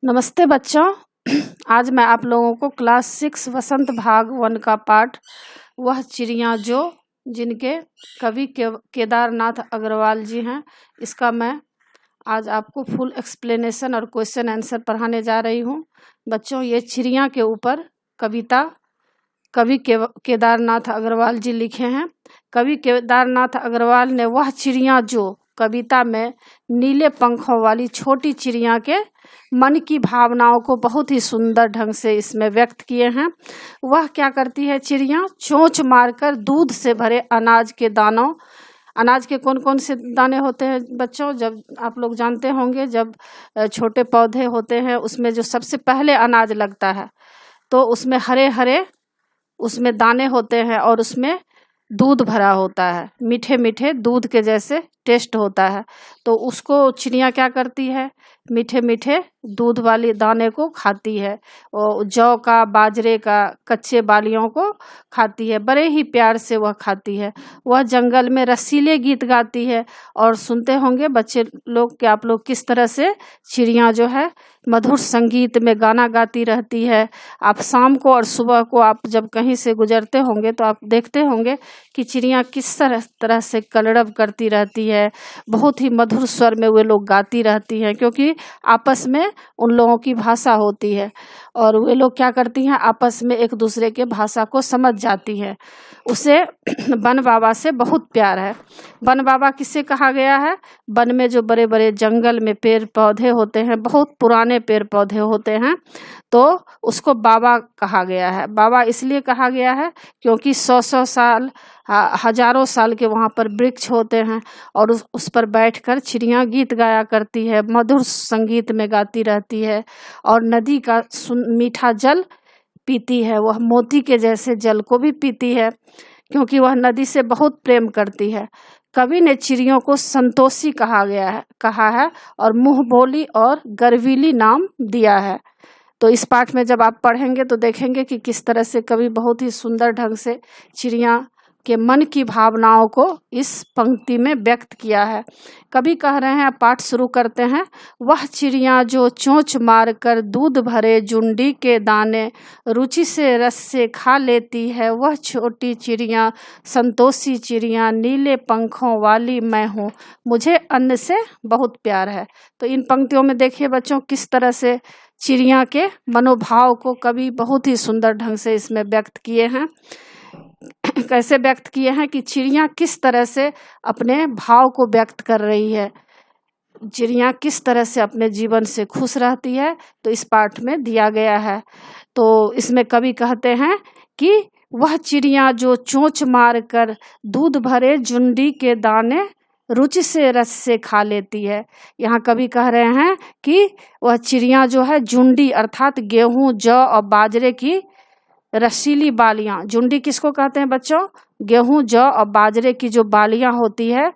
नमस्ते बच्चों। आज मैं आप लोगों को क्लास 6 वसंत भाग 1 का पाठ वह चिड़िया जो जिनके कवि केदारनाथ अग्रवाल जी हैं, इसका मैं आज आपको फुल एक्सप्लेनेशन और क्वेश्चन आंसर पढ़ाने जा रही हूँ। बच्चों, ये चिड़िया के ऊपर कविता कवि केदारनाथ अग्रवाल जी लिखे हैं। कवि केदारनाथ अग्रवाल ने वह चिड़िया जो कविता में नीले पंखों वाली छोटी चिड़िया के मन की भावनाओं को बहुत ही सुंदर ढंग से इसमें व्यक्त किए हैं। वह क्या करती है चिड़िया? चोंच मारकर दूध से भरे अनाज के कौन कौन से दाने होते हैं बच्चों? जब आप लोग जानते होंगे, जब छोटे पौधे होते हैं उसमें जो सबसे पहले अनाज लगता है तो उसमें हरे हरे उसमें दाने होते हैं और उसमें दूध भरा होता है, मीठे मीठे दूध के जैसे टेस्ट होता है। तो उसको चिड़िया क्या करती है? मीठे मीठे दूध वाली दाने को खाती है और जौ का, बाजरे का कच्चे बालियों को खाती है। बड़े ही प्यार से वह खाती है। वह जंगल में रसीले गीत गाती है और सुनते होंगे बच्चे लोग कि आप लोग किस तरह से चिड़िया जो है मधुर संगीत में गाना गाती रहती है। आप शाम को और सुबह को आप जब कहीं से गुजरते होंगे तो आप देखते होंगे कि चिड़िया किस तरह से कलरव करती रहती है। बहुत ही मधुर स्वर में वे लोग गाती रहती हैं, क्योंकि आपस में उन लोगों की भाषा होती है और वे लोग क्या करती हैं, आपस में एक दूसरे के भाषा को समझ जाती हैं। उसे वन बाबा से बहुत प्यार है। वन बाबा किससे कहा गया है? वन में जो बड़े बड़े जंगल में पेड़ पौधे होते हैं, बहुत पुराने पेड़ पौधे होते हैं, तो उसको बाबा कहा गया है। बाबा इसलिए कहा गया है क्योंकि 100 साल, हजारों साल के वहाँ पर वृक्ष होते हैं और उस पर बैठकर चिड़िया गीत गाया करती है, मधुर संगीत में गाती रहती है और नदी का मीठा जल पीती है। वह मोती के जैसे जल को भी पीती है क्योंकि वह नदी से बहुत प्रेम करती है। कवि ने चिड़ियों को संतोषी कहा है और मुँह बोली और गर्वीली नाम दिया है। तो इस पाठ में जब आप पढ़ेंगे तो देखेंगे कि किस तरह से कवि बहुत ही सुंदर ढंग से चिड़िया के मन की भावनाओं को इस पंक्ति में व्यक्त किया है। कवि कह रहे हैं, पाठ शुरू करते हैं। वह चिड़िया जो चोंच मारकर दूध भरे जुंडी के दाने रुचि से रस से खा लेती है, वह छोटी चिड़िया संतोषी चिड़िया नीले पंखों वाली मैं हूँ, मुझे अन्न से बहुत प्यार है। तो इन पंक्तियों में देखिए बच्चों किस तरह से चिड़िया के मनोभाव को कवि बहुत ही सुंदर ढंग से इसमें व्यक्त किए हैं। कैसे व्यक्त किए हैं कि चिड़िया किस तरह से अपने भाव को व्यक्त कर रही है, चिड़िया किस तरह से अपने जीवन से खुश रहती है, तो इस पाठ में दिया गया है। तो इसमें कवि कहते हैं कि वह चिड़िया जो चोंच मार कर दूध भरे जुंडी के दाने रुचि से रस से खा लेती है। यहाँ कवि कह रहे हैं कि वह चिड़िया जो है जुंडी अर्थात गेहूं, जौ और बाजरे की रसीली बालियां, जुंडी किसको कहते हैं बच्चों? गेहूं, जौ और बाजरे की जो बालियां होती है,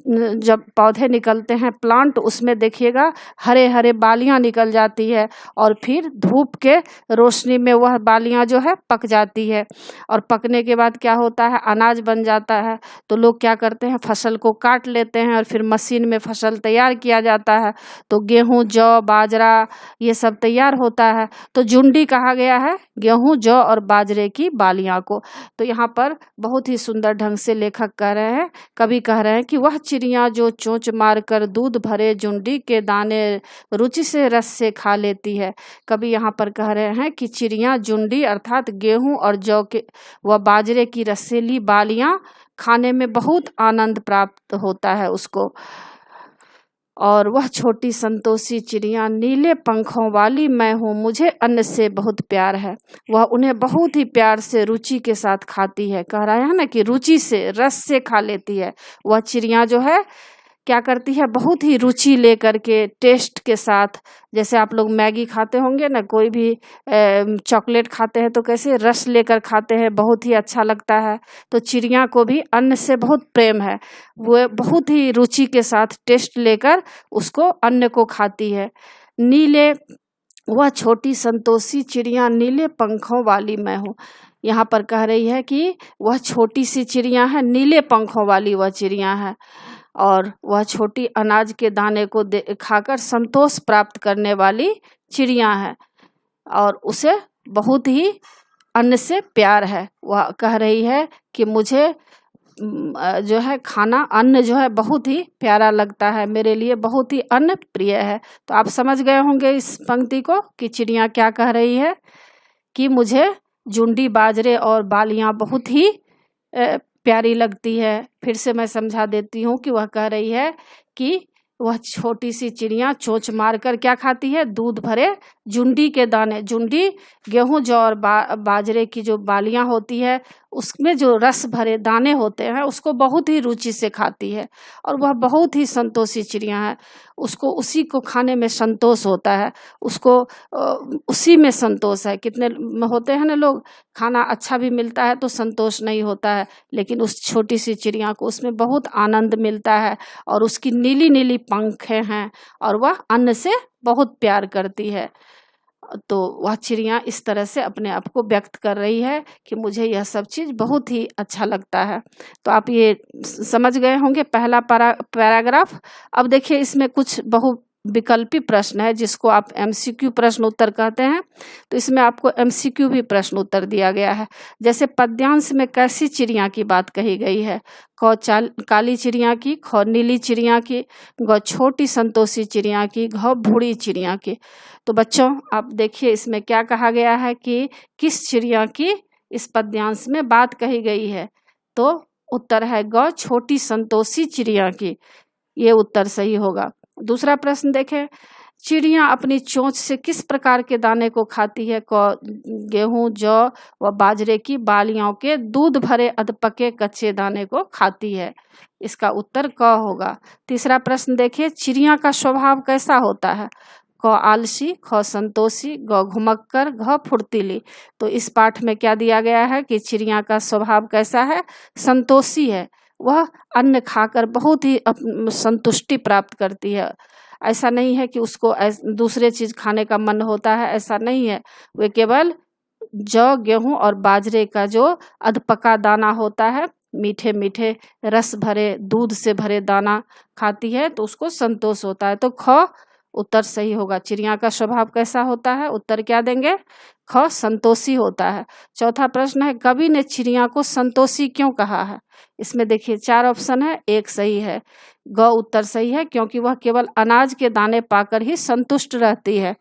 जब पौधे निकलते हैं प्लांट, उसमें देखिएगा हरे हरे बालियां निकल जाती है और फिर धूप के रोशनी में वह बालियां जो है पक जाती है और पकने के बाद क्या होता है, अनाज बन जाता है। तो लोग क्या करते हैं, फसल को काट लेते हैं और फिर मशीन में फसल तैयार किया जाता है। तो गेहूं, जौ, बाजरा ये सब तैयार होता है। तो जुंडी कहा गया है गेहूं, जौ और बाजरे की बालियां को। तो यहाँ पर बहुत ही सुंदर ढंग से लेखक कह रहे हैं, कवि कह रहे हैं कि वह चिड़िया जो चोंच मारकर दूध भरे जुंडी के दाने रुचि से रस से खा लेती है। कवि यहाँ पर कह रहे हैं कि चिड़िया जुंडी अर्थात गेहूं और जौ के व बाजरे की रसीली बालियां खाने में बहुत आनंद प्राप्त होता है उसको। और वह छोटी संतोषी चिड़िया नीले पंखों वाली मैं हूँ, मुझे अन्न से बहुत प्यार है। वह उन्हें बहुत ही प्यार से रुचि के साथ खाती है। कह रहा है ना कि रुचि से, रस से खा लेती है। वह चिड़िया जो है क्या करती है, बहुत ही रुचि लेकर के, टेस्ट के साथ। जैसे आप लोग मैगी खाते होंगे ना, कोई भी चॉकलेट खाते हैं तो कैसे रस लेकर खाते हैं, बहुत ही अच्छा लगता है। तो चिड़िया को भी अन्न से बहुत प्रेम है, वो बहुत ही रुचि के साथ टेस्ट लेकर उसको अन्न को खाती है। नीले, वह छोटी संतोषी चिड़िया नीले पंखों वाली मैं हूँ। यहाँ पर कह रही है कि वह छोटी सी चिड़िया है, नीले पंखों वाली वह चिड़िया है और वह छोटी अनाज के दाने को खाकर संतोष प्राप्त करने वाली चिड़िया है और उसे बहुत ही अन्न से प्यार है। वह कह रही है कि मुझे जो है खाना अन्न जो है बहुत ही प्यारा लगता है, मेरे लिए बहुत ही अन्न प्रिय है। तो आप समझ गए होंगे इस पंक्ति को कि चिड़िया क्या कह रही है कि मुझे जुंडी बाजरे और बालियां बहुत ही प्यारी लगती है। फिर से मैं समझा देती हूँ कि वह कह रही है कि वह छोटी सी चिड़िया चोंच मारकर क्या खाती है, दूध भरे जुंडी के दाने, जुंडी गेहूं जौ और बाजरे की जो बालियां होती है उसमें जो रस भरे दाने होते हैं उसको बहुत ही रुचि से खाती है और वह बहुत ही संतोषी चिड़िया है। उसको उसी को खाने में संतोष होता है, उसको उसी में संतोष है। कितने होते हैं ना लोग, खाना अच्छा भी मिलता है तो संतोष नहीं होता है, लेकिन उस छोटी सी चिड़िया को उसमें बहुत आनंद मिलता है और उसकी नीली नीली पंखें हैं और वह अन्न से बहुत प्यार करती है। तो वह चिड़िया इस तरह से अपने आप को व्यक्त कर रही है कि मुझे यह सब चीज़ बहुत ही अच्छा लगता है। तो आप ये समझ गए होंगे पहला पैराग्राफ। अब देखिए इसमें कुछ बहुविकल्पी प्रश्न है जिसको आप MCQ प्रश्न उत्तर कहते हैं। तो इसमें आपको MCQ भी प्रश्न उत्तर दिया गया है। जैसे पद्यांश में कैसी चिड़िया की बात कही गई है, क काली चिड़िया की, ख नीली चिड़िया की, ग छोटी संतोषी चिड़िया की, घ बूढ़ी चिड़िया की। तो बच्चों आप देखिए इसमें क्या कहा गया है कि किस चिड़िया की इस पद्यांश में बात कही गई है। तो उत्तर है ग छोटी संतोषी चिड़िया की, ये उत्तर सही होगा। दूसरा प्रश्न देखें, चिड़िया अपनी चोंच से किस प्रकार के दाने को खाती है, क गेहूं जौ व बाजरे की बालियों के दूध भरे अधपके कच्चे दाने को खाती है, इसका उत्तर क होगा। तीसरा प्रश्न देखिए, चिड़िया का स्वभाव कैसा होता है, क आलसी, ख संतोषी, ग घुमक्कर, घ फुर्तीली। तो इस पाठ में क्या दिया गया है कि चिड़िया का स्वभाव कैसा है, संतोषी है। वह अन्न खाकर बहुत ही संतुष्टि प्राप्त करती है। ऐसा नहीं है कि उसको दूसरे चीज खाने का मन होता है, ऐसा नहीं है। वे केवल जौ गेहूं और बाजरे का जो अधपका दाना होता है, मीठे मीठे रस भरे दूध से भरे दाना खाती है तो उसको संतोष होता है। तो ख उत्तर सही होगा। चिड़िया का स्वभाव कैसा होता है, उत्तर क्या देंगे, ख संतोषी होता है। चौथा प्रश्न है, कवि ने चिड़िया को संतोषी क्यों कहा है। इसमें देखिए 4 ऑप्शन है, एक सही है। ग उत्तर सही है क्योंकि वह केवल अनाज के दाने पाकर ही संतुष्ट रहती है।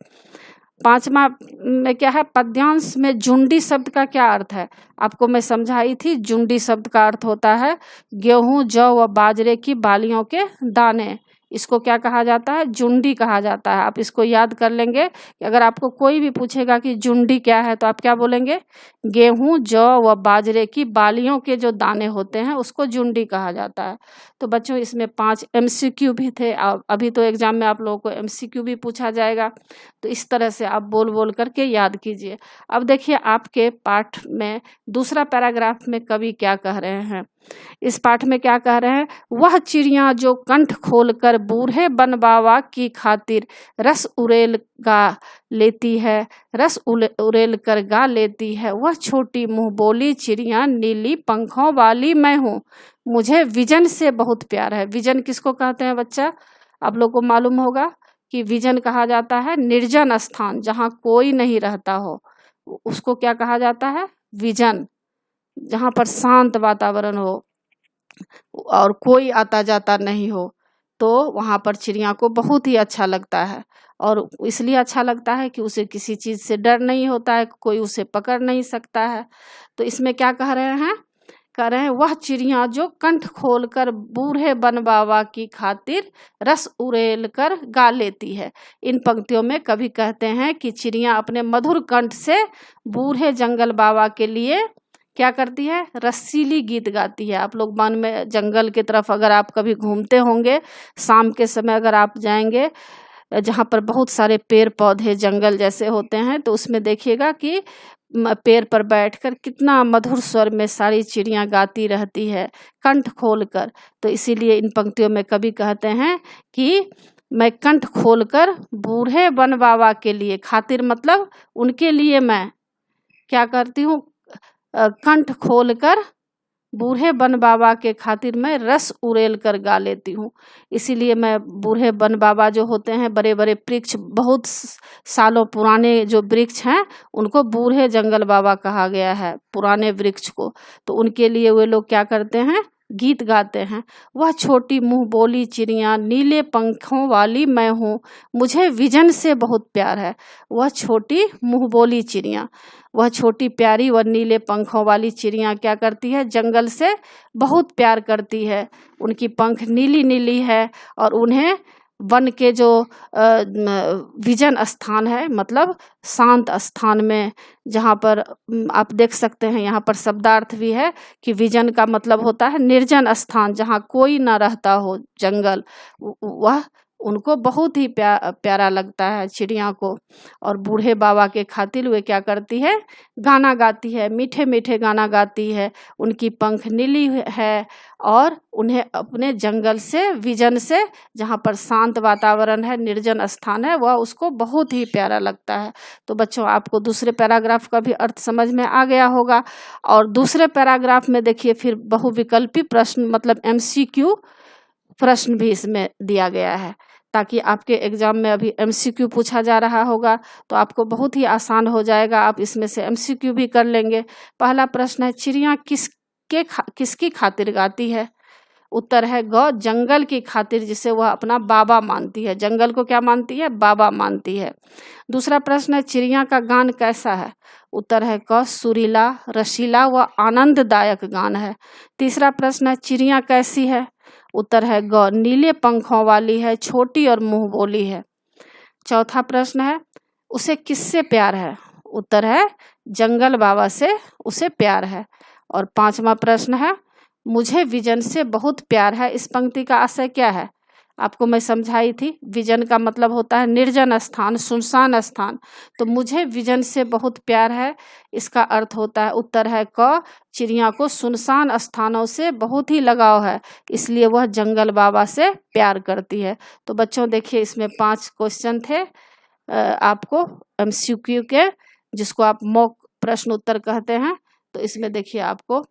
5वां में क्या है, पद्यांश में जुंडी शब्द का क्या अर्थ है, आपको मैं समझाई थी। जुंडी शब्द का अर्थ होता है गेहूं जौ व बाजरे की बालियों के दाने, इसको क्या कहा जाता है, जुंडी कहा जाता है। आप इसको याद कर लेंगे कि अगर आपको कोई भी पूछेगा कि जुंडी क्या है तो आप क्या बोलेंगे, गेहूं जौ व बाजरे की बालियों के जो दाने होते हैं उसको जुंडी कहा जाता है। तो बच्चों इसमें 5 MCQ भी थे, अभी तो एग्जाम में आप लोगों को MCQ भी पूछा जाएगा। तो इस तरह से आप बोल बोल करके याद कीजिए। अब देखिए आपके पाठ में दूसरा पैराग्राफ में कवि क्या कह रहे हैं। इस पाठ में क्या कह रहे हैं, वह चिड़िया जो कंठ खोलकर बूढ़े बनबावा की खातिर रस उड़ेल गा लेती है, रस उड़ेल कर गा लेती है, वह छोटी मुंह बोली चिड़िया नीली पंखों वाली मैं हूँ, मुझे विजन से बहुत प्यार है। विजन किसको कहते हैं बच्चा, आप लोग को मालूम होगा कि विजन कहा जाता है निर्जन स्थान, जहाँ कोई नहीं रहता हो उसको क्या कहा जाता है, विजन। जहाँ पर शांत वातावरण हो और कोई आता जाता नहीं हो, तो वहाँ पर चिड़िया को बहुत ही अच्छा लगता है। और इसलिए अच्छा लगता है कि उसे किसी चीज़ से डर नहीं होता है, कोई उसे पकड़ नहीं सकता है। तो इसमें क्या कह रहे हैं, कह रहे हैं वह चिड़िया जो कंठ खोलकर बूढ़े बनबावा की खातिर रस उड़ेल कर गा लेती है। इन पंक्तियों में कवि कहते हैं कि चिड़िया अपने मधुर कंठ से बूढ़े जंगल बाबा के लिए क्या करती है, रसीली गीत गाती है। आप लोग वन में जंगल की तरफ अगर आप कभी घूमते होंगे, शाम के समय अगर आप जाएंगे जहाँ पर बहुत सारे पेड़ पौधे जंगल जैसे होते हैं, तो उसमें देखिएगा कि पेड़ पर बैठकर कितना मधुर स्वर में सारी चिड़िया गाती रहती है कंठ खोलकर। तो इसीलिए इन पंक्तियों में कवि कहते हैं कि मैं कंठ खोलकर बूढ़े वन बाबा के लिए, खातिर मतलब उनके लिए मैं क्या करती हूँ, कंठ खोलकर बूढ़े बन बाबा के खातिर मैं रस उड़ेल कर गा लेती हूँ। इसीलिए मैं बूढ़े बन बाबा जो होते हैं, बड़े बड़े वृक्ष, बहुत सालों पुराने जो वृक्ष हैं, उनको बूढ़े जंगल बाबा कहा गया है, पुराने वृक्ष को। तो उनके लिए वे लोग क्या करते हैं, गीत गाते हैं। वह छोटी मुंह बोली चिड़िया नीले पंखों वाली मैं हूँ, मुझे विजन से बहुत प्यार है। वह छोटी मुंह बोली चिड़िया, वह छोटी प्यारी व नीले पंखों वाली चिड़िया क्या करती है, जंगल से बहुत प्यार करती है। उनकी पंख नीली नीली है और उन्हें वन के जो विजन स्थान है, मतलब शांत स्थान में, जहाँ पर आप देख सकते हैं, यहाँ पर शब्दार्थ भी है कि विजन का मतलब होता है निर्जन स्थान, जहाँ कोई ना रहता हो, जंगल। वह उनको बहुत ही प्यारा लगता है चिड़िया को। और बूढ़े बाबा के खातिर वे क्या करती है, गाना गाती है, मीठे मीठे गाना गाती है। उनकी पंख नीली है और उन्हें अपने जंगल से, विजन से, जहाँ पर शांत वातावरण है, निर्जन स्थान है, वह उसको बहुत ही प्यारा लगता है। तो बच्चों, आपको दूसरे पैराग्राफ का भी अर्थ समझ में आ गया होगा। और दूसरे पैराग्राफ में देखिए फिर बहुविकल्पी प्रश्न, मतलब MCQ प्रश्न भी इसमें दिया गया है, ताकि आपके एग्जाम में अभी MCQ पूछा जा रहा होगा तो आपको बहुत ही आसान हो जाएगा, आप इसमें से MCQ भी कर लेंगे। पहला प्रश्न है, चिड़िया किसकी खातिर गाती है? उत्तर है ग, जंगल की खातिर, जिसे वह अपना बाबा मानती है। जंगल को क्या मानती है? बाबा मानती है। दूसरा प्रश्न है, चिड़िया का गान कैसा है? उत्तर है क, सुरीला, रसीला व आनंददायक गान है। तीसरा प्रश्न है, चिड़िया कैसी है? उत्तर है ग, नीले पंखों वाली है, छोटी और मुंह बोली है। चौथा प्रश्न है, उसे किससे प्यार है? उत्तर है जंगल बाबा से उसे प्यार है। और पांचवा प्रश्न है, मुझे विजन से बहुत प्यार है, इस पंक्ति का आशय क्या है? आपको मैं समझाई थी, विजन का मतलब होता है निर्जन स्थान, सुनसान स्थान। तो मुझे विजन से बहुत प्यार है, इसका अर्थ होता है, उत्तर है क, चिड़िया को सुनसान स्थानों से बहुत ही लगाव है, इसलिए वह जंगल बाबा से प्यार करती है। तो बच्चों देखिए, इसमें 5 क्वेश्चन थे आपको MCQ के, जिसको आप मॉक प्रश्न उत्तर कहते हैं। तो इसमें देखिए आपको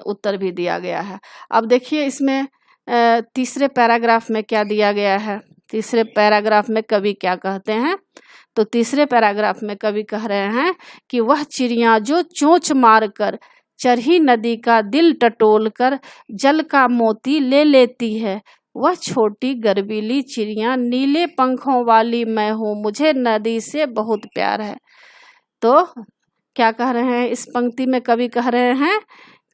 उत्तर भी दिया गया है। अब देखिए इसमें तीसरे पैराग्राफ में क्या दिया गया है। तीसरे पैराग्राफ में कवि क्या कहते हैं? तो तीसरे पैराग्राफ में कवि कह रहे हैं कि वह चिड़िया जो चोंच मारकर चरही नदी का दिल टटोल कर जल का मोती ले लेती है, वह छोटी गर्वीली चिड़िया नीले पंखों वाली मैं हूँ, मुझे नदी से बहुत प्यार है। तो क्या कह रहे हैं इस पंक्ति में? कवि कह रहे हैं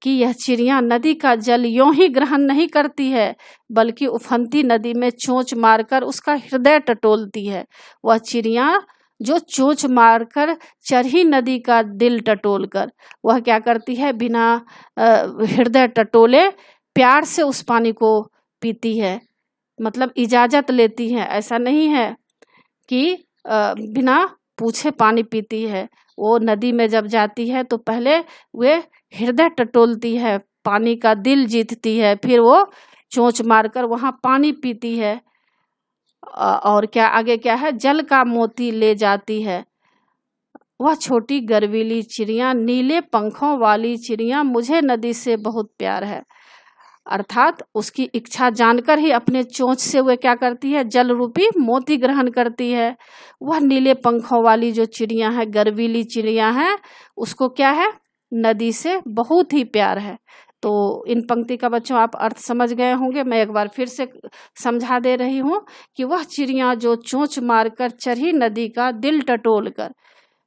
कि यह चिड़िया नदी का जल यूं ही ग्रहण नहीं करती है, बल्कि उफनती नदी में चोंच मारकर उसका हृदय टटोलती है। वह चिड़िया जो चोंच मारकर चरही नदी का दिल टटोलकर, वह क्या करती है, बिना हृदय टटोले प्यार से उस पानी को पीती है, मतलब इजाजत लेती है। ऐसा नहीं है कि बिना पूछे पानी पीती है। वो नदी में जब जाती है तो पहले वे हृदय टटोलती है, पानी का दिल जीतती है, फिर वो चोंच मारकर वहाँ पानी पीती है। और क्या आगे क्या है, जल का मोती ले जाती है। वह छोटी गर्वीली चिड़िया नीले पंखों वाली चिड़िया, मुझे नदी से बहुत प्यार है। अर्थात उसकी इच्छा जानकर ही अपने चोंच से वह क्या करती है, जल रूपी मोती ग्रहण करती है। वह नीले पंखों वाली जो चिड़िया है, गर्वीली चिड़िया है, उसको क्या है, नदी से बहुत ही प्यार है। तो इन पंक्ति का बच्चों आप अर्थ समझ गए होंगे। मैं एक बार फिर से समझा दे रही हूँ कि वह चिड़िया जो चोंच मारकर चरही नदी का दिल टटोल कर,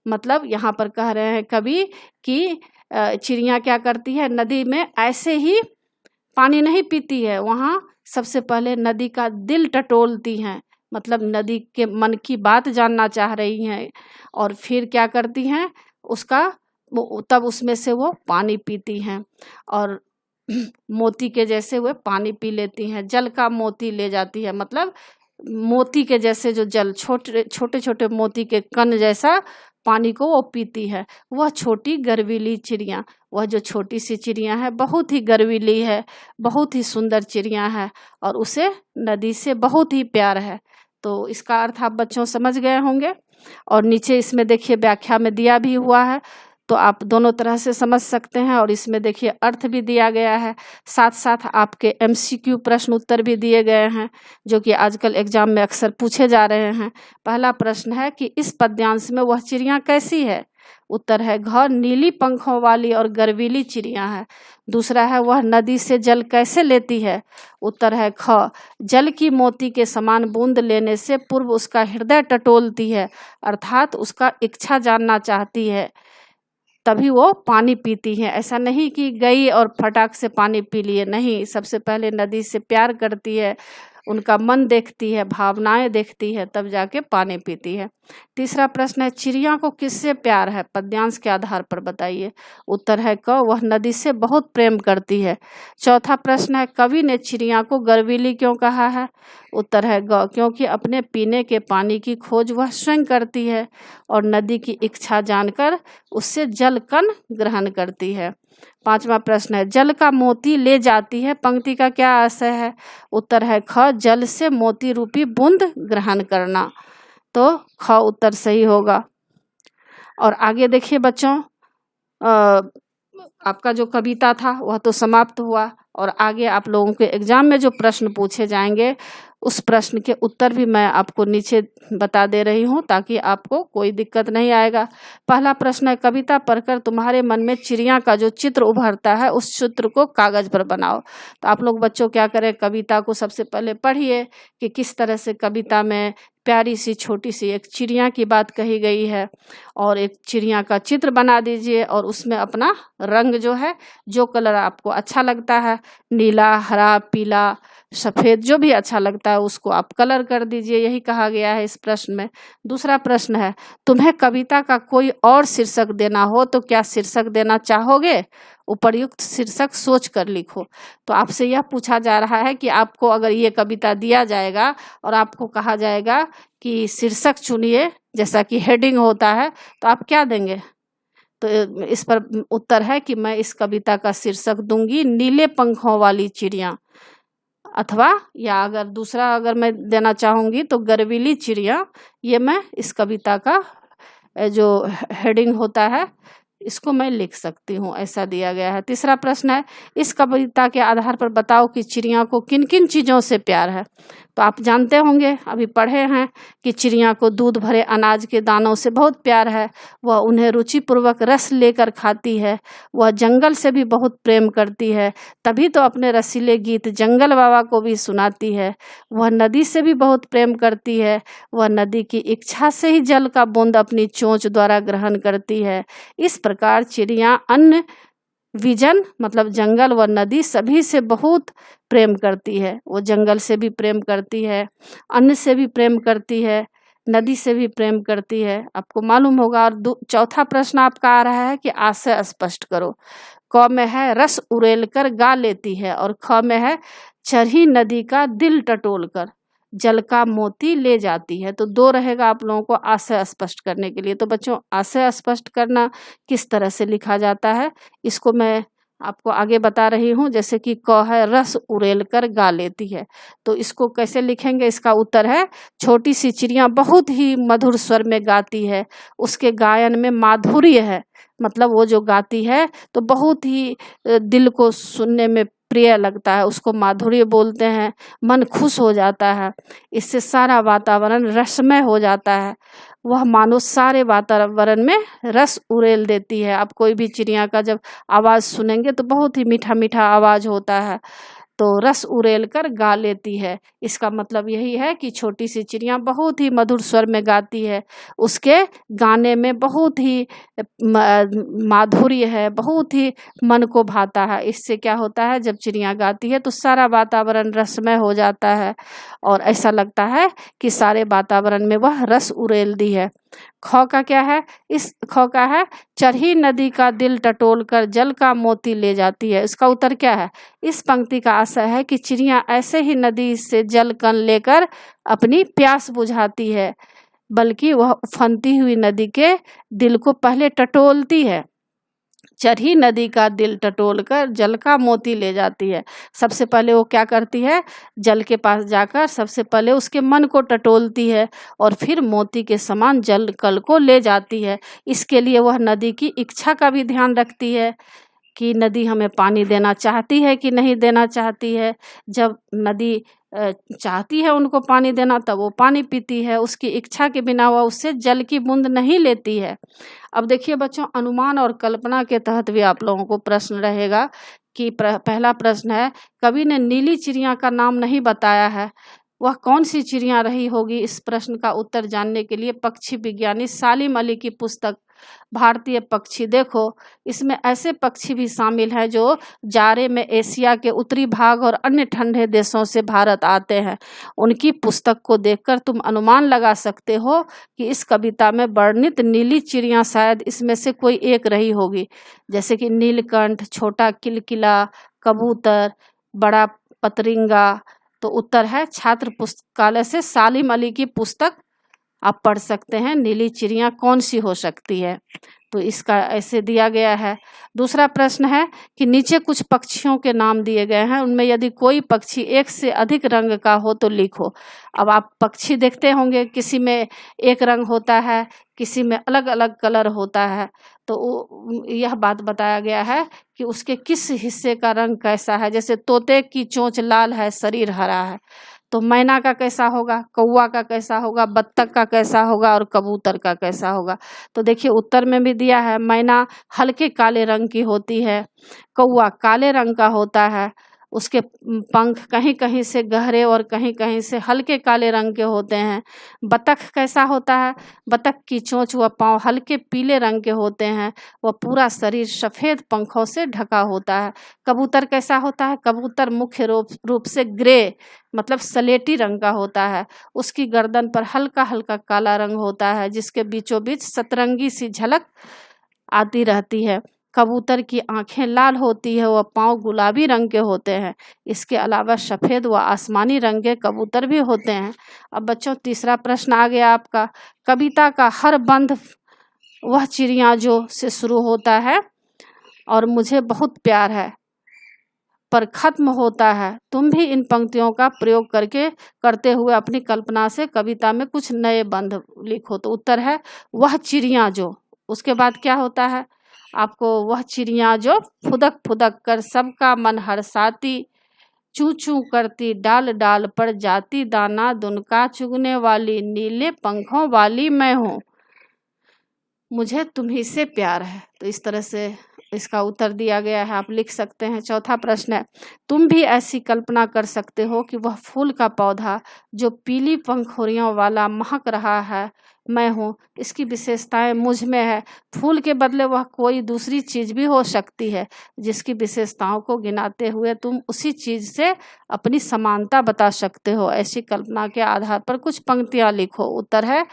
मतलब यहाँ पर कह रहे हैं कवि कि चिड़िया क्या करती है, नदी में ऐसे ही पानी नहीं पीती है, वहाँ सबसे पहले नदी का दिल टटोलती हैं, मतलब नदी के मन की बात जानना चाह रही हैं, और फिर क्या करती हैं, उसका तब उसमें से वो पानी पीती हैं और मोती के जैसे वे पानी पी लेती हैं। जल का मोती ले जाती है, मतलब मोती के जैसे जो जल, छोटे छोटे मोती के कण जैसा पानी को वो पीती है। वह छोटी गर्वीली चिड़िया, वह जो छोटी सी चिड़िया है बहुत ही गर्वीली है, बहुत ही सुंदर चिड़िया है और उसे नदी से बहुत ही प्यार है। तो इसका अर्थ आप बच्चों समझ गए होंगे। और नीचे इसमें देखिए व्याख्या में दिया भी हुआ है। तो आप दोनों तरह से समझ सकते हैं। और इसमें देखिए अर्थ भी दिया गया है, साथ साथ आपके MCQ प्रश्न उत्तर भी दिए गए हैं, जो कि आजकल एग्जाम में अक्सर पूछे जा रहे हैं। पहला प्रश्न है कि इस पद्यांश में वह चिड़िया कैसी है? उत्तर है घ, नीली पंखों वाली और गर्वीली चिड़िया है। दूसरा है वह नदी से जल कैसे लेती है? उत्तर है ख, जल की मोती के समान बूंद लेने से पूर्व उसका हृदय टटोलती है, अर्थात उसका इच्छा जानना चाहती है, तभी वो पानी पीती है। ऐसा नहीं कि गई और फटाक से पानी पी लिए, नहीं, सबसे पहले नदी से प्यार करती है, उनका मन देखती है, भावनाएं देखती है, तब जाके पानी पीती है। तीसरा प्रश्न है चिड़िया को किससे प्यार है? पद्यांश के आधार पर बताइए। उत्तर है क, वह नदी से बहुत प्रेम करती है। चौथा प्रश्न है कवि ने चिड़िया को गर्वीली क्यों कहा है? उत्तर है ग, क्योंकि अपने पीने के पानी की खोज वह स्वयं करती है और नदी की इच्छा जानकर उससे जल कण ग्रहण करती है। पांचवा प्रश्न है जल का मोती ले जाती है, पंक्ति का क्या आशय है? उत्तर है ख, जल से मोती रूपी बूंद ग्रहण करना। तो ख उत्तर सही होगा। और आगे देखिए बच्चों, आपका जो कविता था वह तो समाप्त हुआ, और आगे आप लोगों के एग्जाम में जो प्रश्न पूछे जाएंगे उस प्रश्न के उत्तर भी मैं आपको नीचे बता दे रही हूँ, ताकि आपको कोई दिक्कत नहीं आएगा। पहला प्रश्न है कविता पढ़कर तुम्हारे मन में चिड़िया का जो चित्र उभरता है उस चित्र को कागज पर बनाओ। तो आप लोग बच्चों क्या करें, कविता को सबसे पहले पढ़िए कि किस तरह से कविता में प्यारी सी छोटी सी एक चिड़िया की बात कही गई है, और एक चिड़िया का चित्र बना दीजिए और उसमें अपना रंग जो है, जो कलर आपको अच्छा लगता है, नीला, हरा, पीला, सफ़ेद, जो भी अच्छा लगता है उसको आप कलर कर दीजिए, यही कहा गया है इस प्रश्न में। दूसरा प्रश्न है तुम्हें कविता का कोई और शीर्षक देना हो तो क्या शीर्षक देना चाहोगे? उपर्युक्त शीर्षक सोच कर लिखो। तो आपसे यह पूछा जा रहा है कि आपको अगर ये कविता दिया जाएगा और आपको कहा जाएगा कि शीर्षक चुनिए, जैसा कि हेडिंग होता है, तो आप क्या देंगे? तो इस पर उत्तर है कि मैं इस कविता का शीर्षक दूंगी नीले पंखों वाली चिड़िया, अथवा या अगर दूसरा अगर मैं देना चाहूँगी तो गर्वीली चिड़िया। ये मैं इस कविता का जो हेडिंग होता है इसको मैं लिख सकती हूँ, ऐसा दिया गया है। तीसरा प्रश्न है इस कविता के आधार पर बताओ कि चिड़िया को किन किन चीज़ों से प्यार है। तो आप जानते होंगे, अभी पढ़े हैं कि चिड़िया को दूध भरे अनाज के दानों से बहुत प्यार है, वह उन्हें रुचिपूर्वक रस लेकर खाती है, वह जंगल से भी बहुत प्रेम करती है, तभी तो अपने रसीले गीत जंगल बाबा को भी सुनाती है, वह नदी से भी बहुत प्रेम करती है, वह नदी की इच्छा से ही जल का बूंद अपनी चोंच द्वारा ग्रहण करती है। इस प्रकार चिड़िया अन्न, विजन मतलब जंगल व नदी सभी से बहुत प्रेम करती है। वो जंगल से भी प्रेम करती है, अन्न से भी प्रेम करती है, नदी से भी प्रेम करती है, आपको मालूम होगा। और चौथा प्रश्न आपका आ रहा है कि आशय स्पष्ट करो। क में है रस उड़ेल कर गा लेती है, और ख में है चरही नदी का दिल टटोल कर जल का मोती ले जाती है। तो दो रहेगा आप लोगों को आशय स्पष्ट करने के लिए। तो बच्चों आशय स्पष्ट करना किस तरह से लिखा जाता है इसको मैं आपको आगे बता रही हूँ। जैसे कि क है रस उड़ेल कर गा लेती है, तो इसको कैसे लिखेंगे? इसका उत्तर है छोटी सी चिड़िया बहुत ही मधुर स्वर में गाती है, उसके गायन में माधुर्य है, मतलब वो जो गाती है तो बहुत ही दिल को सुनने में प्रिय लगता है, उसको माधुर्य बोलते हैं, मन खुश हो जाता है, इससे सारा वातावरण रसमय हो जाता है, वह मानो सारे वातावरण में रस उड़ेल देती है। आप कोई भी चिड़िया का जब आवाज़ सुनेंगे तो बहुत ही मीठा मीठा आवाज़ होता है, तो रस उड़ेल कर गा लेती है, इसका मतलब यही है कि छोटी सी चिड़िया बहुत ही मधुर स्वर में गाती है, उसके गाने में बहुत ही माधुर्य है, बहुत ही मन को भाता है। इससे क्या होता है, जब चिड़िया गाती है तो सारा वातावरण रसमय हो जाता है और ऐसा लगता है कि सारे वातावरण में वह रस उड़ेल दी है। ख का क्या है? इस ख का है चरही नदी का दिल टटोल कर जल का मोती ले जाती है। इसका उत्तर क्या है? इस पंक्ति का आशय है कि चिड़िया ऐसे ही नदी से जल कण लेकर अपनी प्यास बुझाती है, बल्कि वह उफनती हुई नदी के दिल को पहले टटोलती है, चरही नदी का दिल टटोलकर जल का मोती ले जाती है। सबसे पहले वो क्या करती है, जल के पास जाकर सबसे पहले उसके मन को टटोलती है और फिर मोती के समान जल कल को ले जाती है। इसके लिए वह नदी की इच्छा का भी ध्यान रखती है कि नदी हमें पानी देना चाहती है कि नहीं देना चाहती है। जब नदी चाहती है उनको पानी देना तब वो पानी पीती है, उसकी इच्छा के बिना वह उससे जल की बूंद नहीं लेती है। अब देखिए बच्चों, अनुमान और कल्पना के तहत भी आप लोगों को प्रश्न रहेगा कि पहला प्रश्न है, कवि ने नीली चिड़िया का नाम नहीं बताया है, वह कौन सी चिड़िया रही होगी। इस प्रश्न का उत्तर जानने के लिए पक्षी विज्ञानी सालिम अली की पुस्तक भारतीय पक्षी देखो। इसमें ऐसे पक्षी भी शामिल हैं जो जाड़े में एशिया के उत्तरी भाग और अन्य ठंडे देशों से भारत आते हैं। उनकी पुस्तक को देखकर तुम अनुमान लगा सकते हो कि इस कविता में वर्णित नीली चिड़िया शायद इसमें से कोई एक रही होगी, जैसे कि नीलकंठ, छोटा किलकिला, कबूतर, बड़ा पतरिंगा। तो उत्तर है छात्र पुस्तकालय से सालिम अली की पुस्तक आप पढ़ सकते हैं, नीली चिड़िया कौन सी हो सकती है। तो इसका ऐसे दिया गया है। दूसरा प्रश्न है कि नीचे कुछ पक्षियों के नाम दिए गए हैं, उनमें यदि कोई पक्षी एक से अधिक रंग का हो तो लिखो। अब आप पक्षी देखते होंगे, किसी में एक रंग होता है, किसी में अलग अलग कलर होता है। तो यह बात बताया गया है कि उसके किस हिस्से का रंग कैसा है। जैसे तोते की चोंच लाल है, शरीर हरा है, तो मैना का कैसा होगा, कौवा का कैसा होगा, बत्तख का कैसा होगा और कबूतर का कैसा होगा। तो देखिए उत्तर में भी दिया है, मैना हल्के काले रंग की होती है, कौवा काले रंग का होता है, उसके पंख कहीं कहीं से गहरे और कहीं कहीं से हल्के काले रंग के होते हैं। बतख कैसा होता है, बतख की चोंच व पाँव हल्के पीले रंग के होते हैं, वह पूरा शरीर सफ़ेद पंखों से ढका होता है। कबूतर कैसा होता है, कबूतर मुख्य रूप से ग्रे मतलब सलेटी रंग का होता है, उसकी गर्दन पर हल्का हल्का काला रंग होता है जिसके बीचों बीच सतरंगी सी झलक आती रहती है। कबूतर की आंखें लाल होती है, वह पाँव गुलाबी रंग के होते हैं। इसके अलावा सफ़ेद व आसमानी रंग के कबूतर भी होते हैं। अब बच्चों तीसरा प्रश्न आ गया आपका, कविता का हर बंध वह चिड़िया जो से शुरू होता है और मुझे बहुत प्यार है पर खत्म होता है। तुम भी इन पंक्तियों का प्रयोग करते हुए अपनी कल्पना से कविता में कुछ नए बंध लिखो। तो उत्तर है वह चिड़िया जो, उसके बाद क्या होता है आपको, वह चिड़िया जो फुदक फुदक कर सबका मन हर्षाती, चू चू करती डाल डाल पर जाती, दाना दुनका चुगने वाली, नीले पंखों वाली मैं हूँ, मुझे तुम्ही से प्यार है। तो इस तरह से इसका उत्तर दिया गया है, आप लिख सकते हैं। चौथा प्रश्न है, तुम भी ऐसी कल्पना कर सकते हो कि वह फूल का पौधा जो पीली पंखुड़ियों वाला महक रहा है मैं हूँ, इसकी विशेषताएं मुझ में है। फूल के बदले वह कोई दूसरी चीज़ भी हो सकती है जिसकी विशेषताओं को गिनाते हुए तुम उसी चीज़ से अपनी समानता बता सकते हो। ऐसी कल्पना के आधार पर कुछ पंक्तियाँ लिखो। उत्तर है,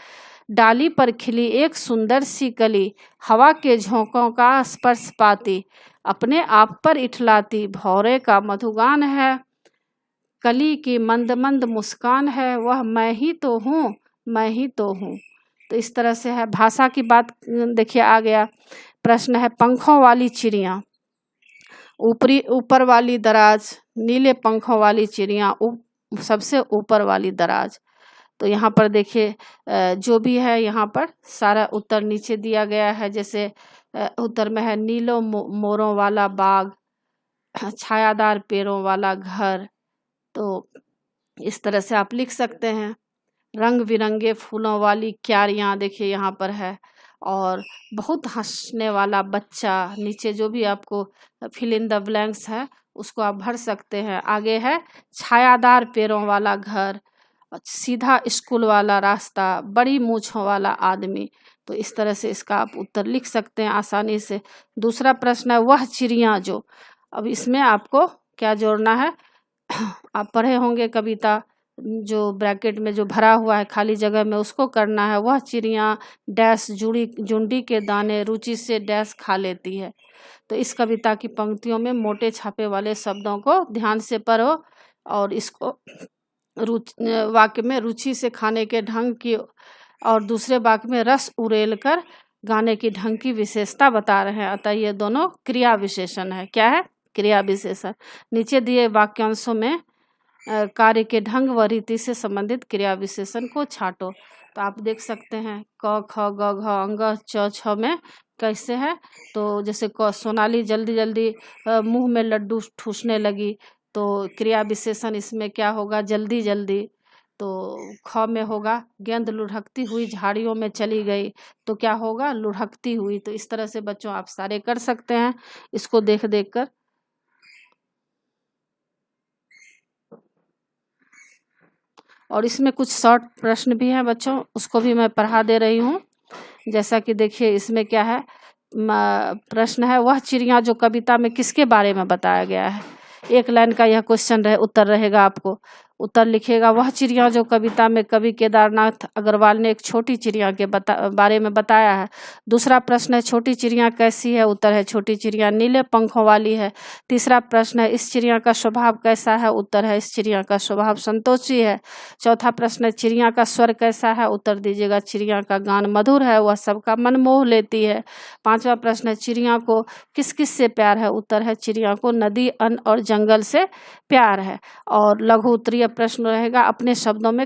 डाली पर खिली एक सुंदर सी कली, हवा के झोंकों का स्पर्श पाती, अपने आप पर इठलाती, भौरे का मधुगान है, कली की मंद मंद मुस्कान है, वह मैं ही तो हूँ, मैं ही तो हूँ। तो इस तरह से है। भाषा की बात देखिए आ गया। प्रश्न है, पंखों वाली चिड़िया, ऊपर वाली दराज, नीले पंखों वाली चिड़िया, सबसे ऊपर वाली दराज। तो यहाँ पर देखिए जो भी है यहाँ पर सारा उत्तर नीचे दिया गया है। जैसे उत्तर में है नीलों मोरों वाला बाग, छायादार पेड़ों वाला घर। तो इस तरह से आप लिख सकते हैं। रंग बिरंगे फूलों वाली क्यारियाँ देखिए यहाँ पर है, और बहुत हंसने वाला बच्चा। नीचे जो भी आपको फिल इन द ब्लैंक्स है उसको आप भर सकते हैं। आगे है छायादार पेड़ों वाला घर, सीधा स्कूल वाला रास्ता, बड़ी मूंछों वाला आदमी। तो इस तरह से इसका आप उत्तर लिख सकते हैं आसानी से। दूसरा प्रश्न है, वह चिड़िया जो। अब इसमें आपको क्या जोड़ना है, आप पढ़े होंगे कविता, जो ब्रैकेट में जो भरा हुआ है खाली जगह में उसको करना है। वह चिड़िया डैश जुंडी के दाने रुचि से डैश खा लेती है। तो इस कविता की पंक्तियों में मोटे छापे वाले शब्दों को ध्यान से पढ़ो और इसको वाक्य में रुचि से खाने के ढंग की, और दूसरे वाक्य में रस उड़ेल कर गाने की ढंग की विशेषता बता रहे हैं, अतः ये दोनों क्रिया विशेषण है। क्या है? क्रिया विशेषण। नीचे दिए वाक्यांशों में कार्य के ढंग व रीति से संबंधित क्रिया विशेषण को छांटो। तो आप देख सकते हैं क ख ग घ अंग च छ में कैसे है। तो जैसे सोनाली जल्दी जल्दी मुंह में लड्डू ठूसने लगी, तो क्रिया विशेषण इसमें क्या होगा? जल्दी जल्दी। तो ख में होगा गेंद लुढ़कती हुई झाड़ियों में चली गई, तो क्या होगा? लुढ़कती हुई। तो इस तरह से बच्चों आप सारे कर सकते हैं इसको देख देख कर। और इसमें कुछ शॉर्ट प्रश्न भी हैं बच्चों, उसको भी मैं पढ़ा दे रही हूँ। जैसा कि देखिए इसमें क्या है, प्रश्न है वह चिड़िया जो कविता में किसके बारे में बताया गया है। एक लाइन का यह क्वेश्चन उत्तर रहेगा आपको। उत्तर लिखिएगा वह चिड़िया जो कविता में कवि केदारनाथ अग्रवाल ने एक छोटी चिड़िया के बारे में बताया है। दूसरा प्रश्न है छोटी चिड़िया कैसी है। उत्तर है छोटी चिड़िया नीले पंखों वाली है। तीसरा प्रश्न है इस चिड़िया का स्वभाव कैसा है। उत्तर है इस चिड़िया का स्वभाव संतोषी है। चौथा प्रश्न है चिड़िया का स्वर कैसा है। उत्तर दीजिएगा चिड़िया का गान मधुर है, वह सबका मन मोह लेती है। पांचवा प्रश्न है चिड़िया को किस किस से प्यार है। उत्तर है चिड़िया को नदी, अन्न और जंगल से प्यार है। और लघु उत्तरीय प्रश्न रहेगा अपने शब्दों में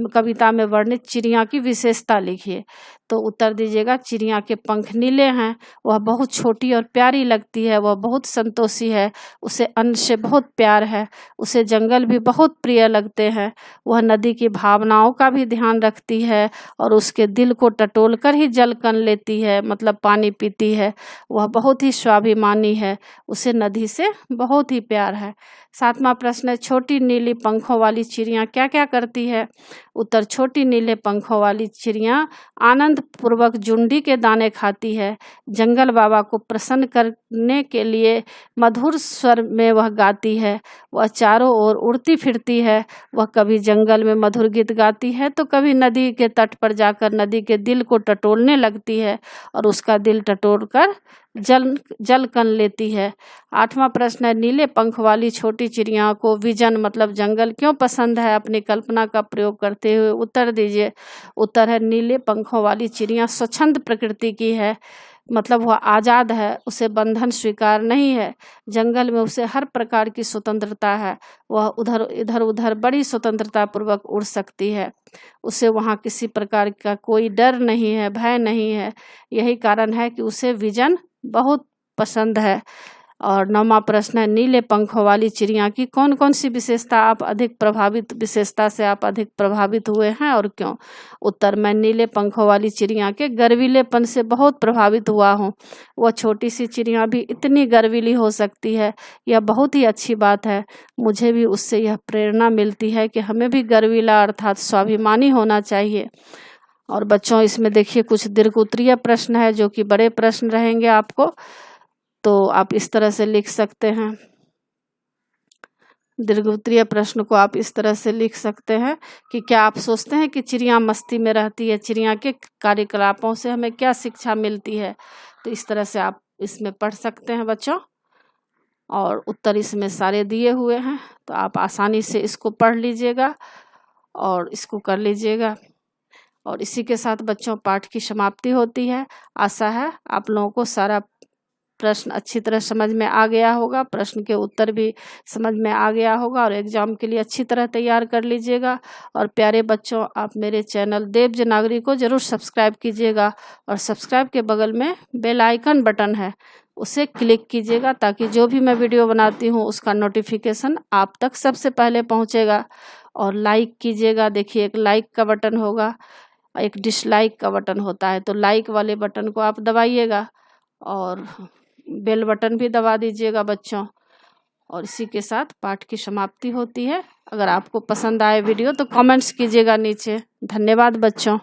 कविता में वर्णित चिड़िया की विशेषता लिखिए। तो उत्तर दीजिएगा चिड़िया के पंख नीले हैं, वह बहुत छोटी और प्यारी लगती है, वह बहुत संतोषी है, उसे अन्न से बहुत प्यार है, उसे जंगल भी बहुत प्रिय लगते हैं, वह नदी की भावनाओं का भी ध्यान रखती है और उसके दिल को टटोल कर ही जल कन लेती है, मतलब पानी पीती है, वह बहुत ही स्वाभिमानी है, उसे नदी से बहुत ही प्यार है। सातवां प्रश्न है छोटी नीली पंखों वाली चिड़िया क्या क्या करती है। उत्तर छोटी नीले पंखों वाली चिड़िया आनंद पूर्वक जुंडी के दाने खाती है, जंगल बाबा को प्रसन्न करने के लिए मधुर स्वर में वह गाती है, वह चारों ओर उड़ती फिरती है, वह कभी जंगल में मधुर गीत गाती है तो कभी नदी के तट पर जाकर नदी के दिल को टटोलने लगती है और उसका दिल टटोल कर जल कन लेती है। आठवां प्रश्न है नीले पंख वाली छोटी चिड़िया को विजन मतलब जंगल क्यों पसंद है। अपनी कल्पना का प्रयोग करते हुए उत्तर दीजिए। उत्तर है नीले पंखों वाली चिड़िया स्वच्छंद प्रकृति की है, मतलब वह आज़ाद है, उसे बंधन स्वीकार नहीं है, जंगल में उसे हर प्रकार की स्वतंत्रता है, वह इधर उधर बड़ी स्वतंत्रता पूर्वक उड़ सकती है, उसे वहाँ किसी प्रकार का कोई डर नहीं है, भय नहीं है, यही कारण है कि उसे विजन बहुत पसंद है। और नौवां प्रश्न है नीले पंखों वाली चिड़िया की कौन कौन सी विशेषता से आप अधिक प्रभावित हुए हैं और क्यों। उत्तर मैं नीले पंखों वाली चिड़िया के गर्वीलेपन से बहुत प्रभावित हुआ हूँ, वह छोटी सी चिड़िया भी इतनी गर्वीली हो सकती है, यह बहुत ही अच्छी बात है, मुझे भी उससे यह प्रेरणा मिलती है कि हमें भी गर्वीला अर्थात स्वाभिमानी होना चाहिए। और बच्चों इसमें देखिए कुछ दीर्घोत्तरीय प्रश्न है जो कि बड़े प्रश्न रहेंगे आपको, तो आप इस तरह से लिख सकते हैं। दीर्घोत्तरीय प्रश्न को आप इस तरह से लिख सकते हैं कि क्या आप सोचते हैं कि चिड़िया मस्ती में रहती है, चिड़िया के कार्यकलापों से हमें क्या शिक्षा मिलती है। तो इस तरह से आप इसमें पढ़ सकते हैं बच्चों, और उत्तर इसमें सारे दिए हुए हैं, तो आप आसानी से इसको पढ़ लीजिएगा और इसको कर लीजिएगा। और इसी के साथ बच्चों पाठ की समाप्ति होती है। आशा है आप लोगों को सारा प्रश्न अच्छी तरह समझ में आ गया होगा, प्रश्न के उत्तर भी समझ में आ गया होगा और एग्जाम के लिए अच्छी तरह तैयार कर लीजिएगा। और प्यारे बच्चों आप मेरे चैनल देवज नागरी को ज़रूर सब्सक्राइब कीजिएगा और सब्सक्राइब के बगल में बेल आइकन बटन है, उसे क्लिक कीजिएगा ताकि जो भी मैं वीडियो बनाती हूँ उसका नोटिफिकेशन आप तक सबसे पहले पहुँचेगा। और लाइक कीजिएगा, देखिए एक लाइक का बटन होगा, एक डिसलाइक का बटन होता है, तो लाइक वाले बटन को आप दबाइएगा और बेल बटन भी दबा दीजिएगा बच्चों। और इसी के साथ पाठ की समाप्ति होती है। अगर आपको पसंद आए वीडियो तो कमेंट्स कीजिएगा नीचे। धन्यवाद बच्चों।